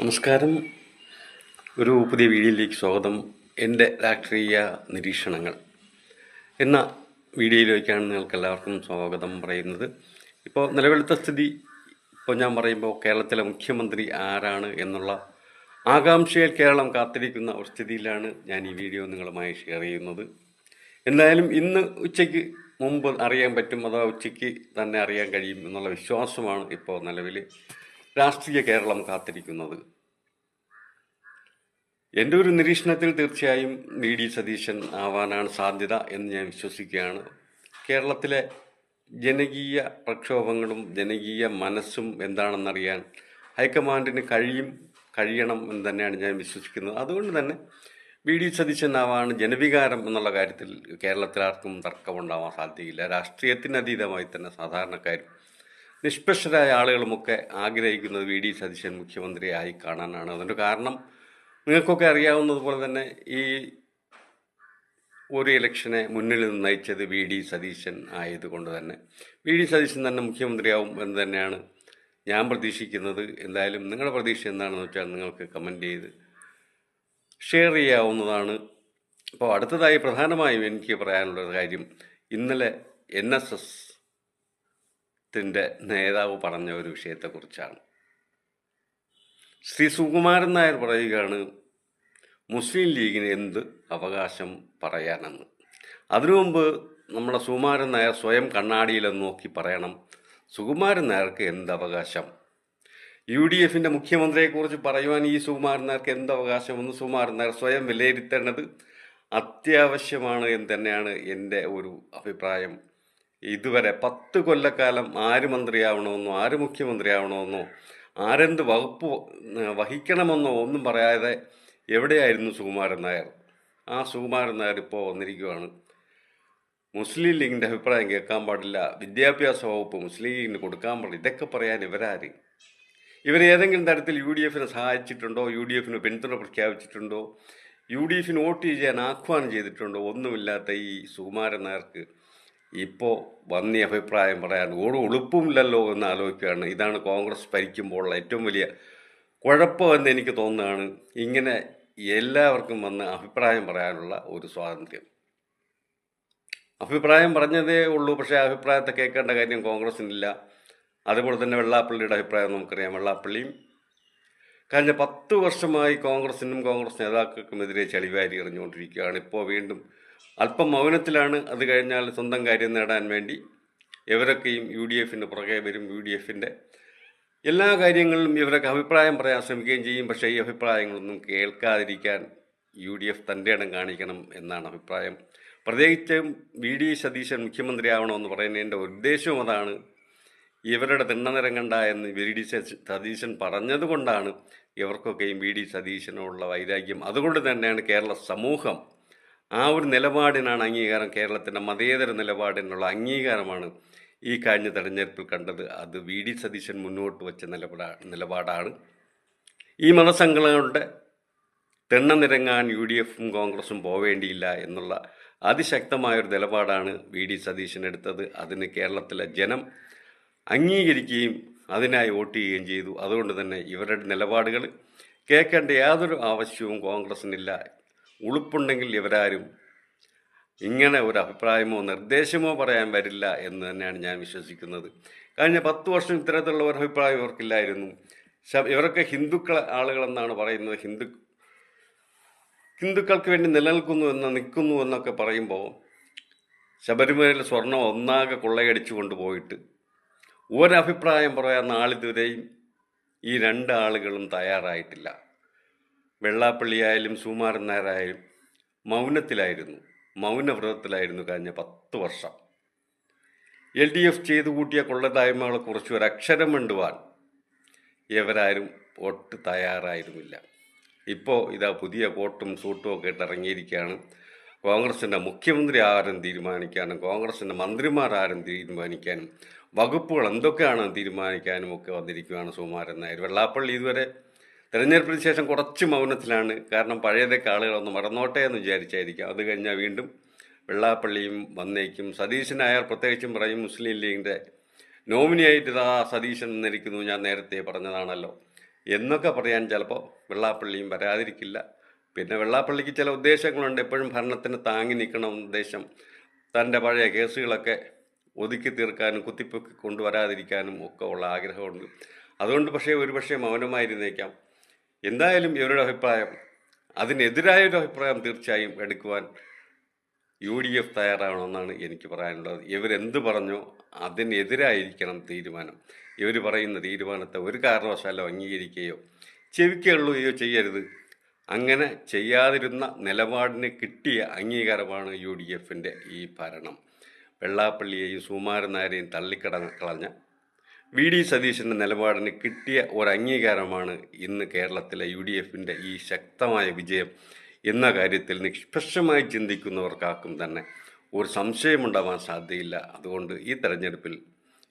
നമസ്കാരം. ഒരു പുതിയ വീഡിയോയിലേക്ക് സ്വാഗതം. എൻ്റെ രാഷ്ട്രീയ നിരീക്ഷണങ്ങൾ എന്ന വീഡിയോയിലേക്കാണ് നിങ്ങൾക്ക് എല്ലാവർക്കും സ്വാഗതം പറയുന്നത്. ഇപ്പോൾ നിലവിലത്തെ സ്ഥിതി ഞാൻ പറയുമ്പോൾ കേരളത്തിലെ മുഖ്യമന്ത്രി ആരാണ് എന്നുള്ള ആകാംക്ഷയിൽ കേരളം കാത്തിരിക്കുന്ന ഒരു സ്ഥിതിയിലാണ് ഞാൻ ഈ വീഡിയോ നിങ്ങളുമായി ഷെയർ ചെയ്യുന്നത്. എന്തായാലും ഇന്ന് ഉച്ചയ്ക്ക് മുമ്പ് അറിയാൻ പറ്റും, അഥവാ ഉച്ചയ്ക്ക് തന്നെ അറിയാൻ കഴിയും എന്നുള്ള വിശ്വാസമാണ് ഇപ്പോൾ നിലവിൽ രാഷ്ട്രീയ കേരളം കാത്തിരിക്കുന്നത്. എൻ്റെ ഒരു നിരീക്ഷണത്തിൽ തീർച്ചയായും വി.ഡി. സതീശൻ ആവാനാണ് സാധ്യത എന്ന് ഞാൻ വിശ്വസിക്കുകയാണ്. കേരളത്തിലെ ജനകീയ പ്രക്ഷോഭങ്ങളും ജനകീയ മനസ്സും എന്താണെന്നറിയാൻ ഹൈക്കമാൻഡിന് കഴിയണം എന്ന് തന്നെയാണ് ഞാൻ വിശ്വസിക്കുന്നത്. അതുകൊണ്ട് തന്നെ വി.ഡി. സതീശൻ ആവാണ് ജനവികാരം എന്നുള്ള കാര്യത്തിൽ കേരളത്തിൽ ആർക്കും തർക്കമുണ്ടാവാൻ സാധ്യതയില്ല. രാഷ്ട്രീയത്തിന് അതീതമായി തന്നെ സാധാരണക്കാരും നിഷ്പക്ഷരായ ആളുകളുമൊക്കെ ആഗ്രഹിക്കുന്നത് വി.ഡി. സതീശൻ മുഖ്യമന്ത്രിയായി കാണാനാണ്. അതിൻ്റെ കാരണം നിങ്ങൾക്കൊക്കെ അറിയാവുന്നതുപോലെ തന്നെ ഈ ഒരു ഇലക്ഷനെ മുന്നിൽ നിന്ന് നയിച്ചത് വി.ഡി. സതീശൻ ആയതുകൊണ്ട് തന്നെ വി.ഡി. സതീശൻ തന്നെ മുഖ്യമന്ത്രിയാവും എന്ന് തന്നെയാണ് ഞാൻ പ്രതീക്ഷിക്കുന്നത്. എന്തായാലും നിങ്ങളുടെ പ്രതീക്ഷ എന്താണെന്ന് വെച്ചാൽ നിങ്ങൾക്ക് കമൻറ്റ് ചെയ്ത് ഷെയർ ചെയ്യാവുന്നതാണ്. അപ്പോൾ അടുത്തതായി പ്രധാനമായും എനിക്ക് പറയാനുള്ളൊരു കാര്യം, ഇന്നലെ NSSത്തിൻ്റെ നേതാവ് പറഞ്ഞ ഒരു വിഷയത്തെക്കുറിച്ചാണ്. ശ്രീ സുകുമാരൻ നായർ പറയുകയാണ് മുസ്ലിം ലീഗിന് എന്ത് അവകാശം പറയാനെന്ന്. അതിനു മുമ്പ് നമ്മുടെ സുകുമാരൻ നായർ സ്വയം കണ്ണാടിയിലൊന്ന് നോക്കി പറയണം, സുകുമാരൻ നായർക്ക് എന്ത് അവകാശം? UDFൻ്റെ മുഖ്യമന്ത്രിയെക്കുറിച്ച് പറയുവാൻ ഈ സുകുമാരൻ നായർക്ക് എന്ത് അവകാശമെന്ന് സുകുമാരൻ നായർ സ്വയം വിലയിരുത്തേണ്ടത് അത്യാവശ്യമാണ് എന്ന് തന്നെയാണ് എൻ്റെ ഒരു അഭിപ്രായം. ഇതുവരെ 10 കൊല്ലക്കാലം ആര് മന്ത്രിയാവണമെന്നോ ആര് മുഖ്യമന്ത്രിയാവണമെന്നോ ആരെന്ത് വകുപ്പ് വഹിക്കണമെന്നോ ഒന്നും പറയാതെ എവിടെയായിരുന്നു സുകുമാരൻ നായർ? ആ സുകുമാരൻ നായർ ഇപ്പോൾ വന്നിരിക്കുകയാണ്. മുസ്ലിം ലീഗിൻ്റെ അഭിപ്രായം കേൾക്കാൻ പാടില്ല, വിദ്യാഭ്യാസ വകുപ്പ് മുസ്ലിം ലീഗിന് കൊടുക്കാൻ പാടില്ല. ഇതൊക്കെ പറയാൻ ഇവരാര്? ഇവരേതെങ്കിലും തരത്തിൽ UDFനെ സഹായിച്ചിട്ടുണ്ടോ? UDFന് പിന്തുണ പ്രഖ്യാപിച്ചിട്ടുണ്ടോ? UDFന് വോട്ട് ചെയ്യാൻ ആഹ്വാനം ചെയ്തിട്ടുണ്ടോ? ഒന്നുമില്ലാത്ത ഈ സുകുമാരൻ നായർക്ക് ഇപ്പോൾ വന്നി അഭിപ്രായം പറയാൻ ഒരു എളുപ്പമില്ലല്ലോ എന്ന് ആലോചിക്കുകയാണ്. ഇതാണ് കോൺഗ്രസ് ഭരിക്കുമ്പോഴുള്ള ഏറ്റവും വലിയ കുഴപ്പമെന്ന് എനിക്ക് തോന്നുകയാണ്. ഇങ്ങനെ എല്ലാവർക്കും വന്ന് അഭിപ്രായം പറയാനുള്ള ഒരു സ്വാതന്ത്ര്യം. അഭിപ്രായം പറഞ്ഞതേ ഉള്ളൂ, പക്ഷേ അഭിപ്രായത്തെ കേൾക്കേണ്ട കാര്യം കോൺഗ്രസിനില്ല. അതുപോലെ തന്നെ വെള്ളാപ്പള്ളിയുടെ അഭിപ്രായം നമുക്കറിയാം. വെള്ളാപ്പള്ളിയും കഴിഞ്ഞ 10 വർഷമായി കോൺഗ്രസിനും കോൺഗ്രസ് നേതാക്കൾക്കുമെതിരെ ചളിവാരി എറിഞ്ഞുകൊണ്ടിരിക്കുകയാണ്. ഇപ്പോൾ വീണ്ടും അല്പം മൗനത്തിലാണ്. അത് കഴിഞ്ഞാൽ സ്വന്തം കാര്യം നേടാൻ വേണ്ടി ഇവരൊക്കെയും UDFന് പുറകെ വരും. UDFൻ്റെ എല്ലാ കാര്യങ്ങളിലും ഇവരൊക്കെ അഭിപ്രായം പറയാൻ ശ്രമിക്കുകയും ചെയ്യും. പക്ഷേ ഈ അഭിപ്രായങ്ങളൊന്നും കേൾക്കാതിരിക്കാൻ UDF തൻ്റെ ഇടം കാണിക്കണം എന്നാണ് അഭിപ്രായം. പ്രത്യേകിച്ചും വി.ഡി. സതീശൻ മുഖ്യമന്ത്രിയാവണമെന്ന് പറയുന്നതിൻ്റെ ഉദ്ദേശവും അതാണ്. ഇവരുടെ തിണ്ണനിറങ്ങണ്ട എന്ന് വി.ഡി. സതീശൻ പറഞ്ഞതുകൊണ്ടാണ് ഇവർക്കൊക്കെയും വി.ഡി. സതീശനുള്ള വൈരാഗ്യം. അതുകൊണ്ട് തന്നെയാണ് കേരള സമൂഹം ആ ഒരു നിലപാടിനാണ് അംഗീകാരം. കേരളത്തിൻ്റെ മതേതര നിലപാടിനുള്ള അംഗീകാരമാണ് ഈ കഴിഞ്ഞ തെരഞ്ഞെടുപ്പിൽ കണ്ടത്. അത് വി.ഡി. സതീശൻ മുന്നോട്ട് വെച്ച നിലപാടാണ്. ഈ മതസംഘടനകളുടെ തിണ്ണനിറങ്ങാൻ UDFും കോൺഗ്രസും പോവേണ്ടിയില്ല എന്നുള്ള അതിശക്തമായൊരു നിലപാടാണ് വി.ഡി. സതീശൻ എടുത്തത്. അതിന് കേരളത്തിലെ ജനം അംഗീകരിക്കുകയും അതിനായി വോട്ട് ചെയ്യുകയും ചെയ്തു. അതുകൊണ്ട് തന്നെ ഇവരുടെ നിലപാടുകൾ കേൾക്കേണ്ട യാതൊരു ആവശ്യവും കോൺഗ്രസിനില്ല. ഉളുപ്പുണ്ടെങ്കിൽ ഇവരാരും ഇങ്ങനെ ഒരു അഭിപ്രായമോ നിർദ്ദേശമോ പറയാൻ വരില്ല എന്ന് തന്നെയാണ് ഞാൻ വിശ്വസിക്കുന്നത്. കഴിഞ്ഞ 10 വർഷം ഇത്തരത്തിലുള്ള ഒരു അഭിപ്രായം ഇവർക്കില്ലായിരുന്നു. ഇവരൊക്കെ ആളുകളെന്നാണ് പറയുന്നത്. ഹിന്ദുക്കൾക്ക് വേണ്ടി നിൽക്കുന്നു എന്നൊക്കെ പറയുമ്പോൾ ശബരിമലയിൽ സ്വർണം ഒന്നാകെ കൊള്ളയടിച്ചു കൊണ്ടുപോയിട്ട് ഒരഭിപ്രായം പറയാൻ നാളിതുവരെയും ഈ 2 ആളുകളും തയ്യാറായിട്ടില്ല. വെള്ളാപ്പള്ളിയായാലും സുകുമാരൻ നായരായാലും മൗനവ്രതത്തിലായിരുന്നു കഴിഞ്ഞ 10 വർഷം. LDF ചെയ്തു കൂട്ടിയ കൊള്ളതായ്മകളെക്കുറിച്ച് ഒരക്ഷരം മിണ്ടുവാൻ ഇവരാരും ഒട്ട് തയ്യാറായിരുന്നില്ല. ഇപ്പോൾ ഇതാ പുതിയ കോട്ടും സൂട്ടും ഒക്കെ ഇട്ട് ഇറങ്ങിയിരിക്കുകയാണ്. കോൺഗ്രസിൻ്റെ മുഖ്യമന്ത്രി ആരും തീരുമാനിക്കാനും കോൺഗ്രസിൻ്റെ മന്ത്രിമാർ ആരും തീരുമാനിക്കാനും വകുപ്പുകൾ എന്തൊക്കെയാണെന്ന് തീരുമാനിക്കാനും ഒക്കെ വന്നിരിക്കുകയാണ് സുകുമാരൻ നായർ. വെള്ളാപ്പള്ളി ഇതുവരെ തെരഞ്ഞെടുപ്പിന് ശേഷം കുറച്ച് മൗനത്തിലാണ്. കാരണം പഴയതൊക്കെ ആളുകളൊന്ന് മറന്നോട്ടെ എന്ന് വിചാരിച്ചായിരിക്കാം. അത് കഴിഞ്ഞാൽ വീണ്ടും വെള്ളാപ്പള്ളിയും വന്നേക്കും. സതീശനായാൽ പ്രത്യേകിച്ചും പറയും മുസ്ലിം ലീഗിൻ്റെ നോമിനിയായിട്ട് ഇതാ സതീശൻ എന്നിരിക്കുന്നു, ഞാൻ നേരത്തെ പറഞ്ഞതാണല്ലോ എന്നൊക്കെ പറയാൻ ചിലപ്പോൾ വെള്ളാപ്പള്ളിയും വരാതിരിക്കില്ല. പിന്നെ വെള്ളാപ്പള്ളിക്ക് ചില ഉദ്ദേശങ്ങളുണ്ട്. എപ്പോഴും ഭരണത്തിന് താങ്ങി നിൽക്കണം ഉദ്ദേശം. തൻ്റെ പഴയ കേസുകളൊക്കെ ഒതുക്കി തീർക്കാനും കുത്തിപ്പൊക്കി കൊണ്ടുവരാതിരിക്കാനും ഒക്കെ ഉള്ള ആഗ്രഹമുണ്ട്. അതുകൊണ്ട് ഒരുപക്ഷെ മൗനമായിരുന്നേക്കാം. എന്തായാലും ഇവരുടെ അഭിപ്രായം, അതിനെതിരായൊരു അഭിപ്രായം തീർച്ചയായും എടുക്കുവാൻ UDF തയ്യാറാവണമെന്നാണ് എനിക്ക് പറയാനുള്ളത്. ഇവരെന്ത് പറഞ്ഞോ അതിനെതിരായിരിക്കണം തീരുമാനം. ഇവർ പറയുന്ന തീരുമാനത്തെ ഒരു കാരണവശാലും അംഗീകരിക്കുകയോ ചെവിക്കൊള്ളുകയോ ചെയ്യരുത്. അങ്ങനെ ചെയ്യാതിരുന്ന നിലപാടിന് കിട്ടിയ അംഗീകാരമാണ് UDFൻ്റെ ഈ ഭരണം. വെള്ളാപ്പള്ളിയെയും സുകുമാരൻ നായരെയും കളഞ്ഞ VD സതീശൻ്റെ നിലപാടിന് കിട്ടിയ ഒരു അംഗീകാരമാണ് ഇന്ന് കേരളത്തിലെ UDFൻ്റെ ഈ ശക്തമായ വിജയം എന്ന കാര്യത്തിൽ നിഷ്പക്ഷമായി ചിന്തിക്കുന്നവർക്കാർക്കും തന്നെ ഒരു സംശയമുണ്ടാവാൻ സാധ്യതയില്ല. അതുകൊണ്ട് ഈ തെരഞ്ഞെടുപ്പിൽ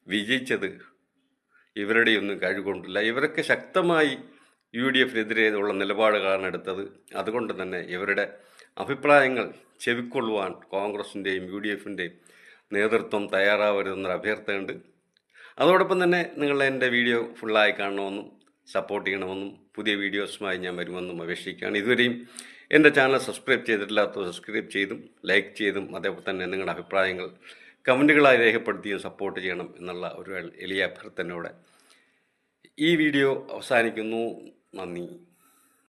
വിജയിച്ചത് ഇവരുടെയൊന്നും കഴിവുകൊണ്ടില്ല. ഇവരൊക്കെ ശക്തമായി UDFനെതിരെ ഉള്ള നിലപാടുകളാണ് എടുത്തത്. അതുകൊണ്ട് തന്നെ ഇവരുടെ അഭിപ്രായങ്ങൾ ചെവിക്കൊള്ളുവാൻ കോൺഗ്രസിൻ്റെയും UDFൻ്റെയും നേതൃത്വം തയ്യാറാവരുതെന്നൊരു അഭ്യർത്ഥനയുണ്ട്. അതോടൊപ്പം തന്നെ നിങ്ങൾ എൻ്റെ വീഡിയോ ഫുള്ളായി കാണണമെന്നും സപ്പോർട്ട് ചെയ്യണമെന്നും പുതിയ വീഡിയോസുമായി ഞാൻ വരുമെന്നും അപേക്ഷിക്കുകയാണ്. ഇതുവരെയും എൻ്റെ ചാനൽ സബ്സ്ക്രൈബ് ചെയ്തിട്ടില്ലാത്തവർ സബ്സ്ക്രൈബ് ചെയ്തും ലൈക്ക് ചെയ്തും അതേപോലെ തന്നെ നിങ്ങളുടെ അഭിപ്രായങ്ങൾ കമൻറ്റുകളായി രേഖപ്പെടുത്തിയും സപ്പോർട്ട് ചെയ്യണം എന്നുള്ള ഒരു എളിയ അഭ്യർത്ഥനയോടെ ഈ വീഡിയോ അവസാനിക്കുന്നു. നന്ദി.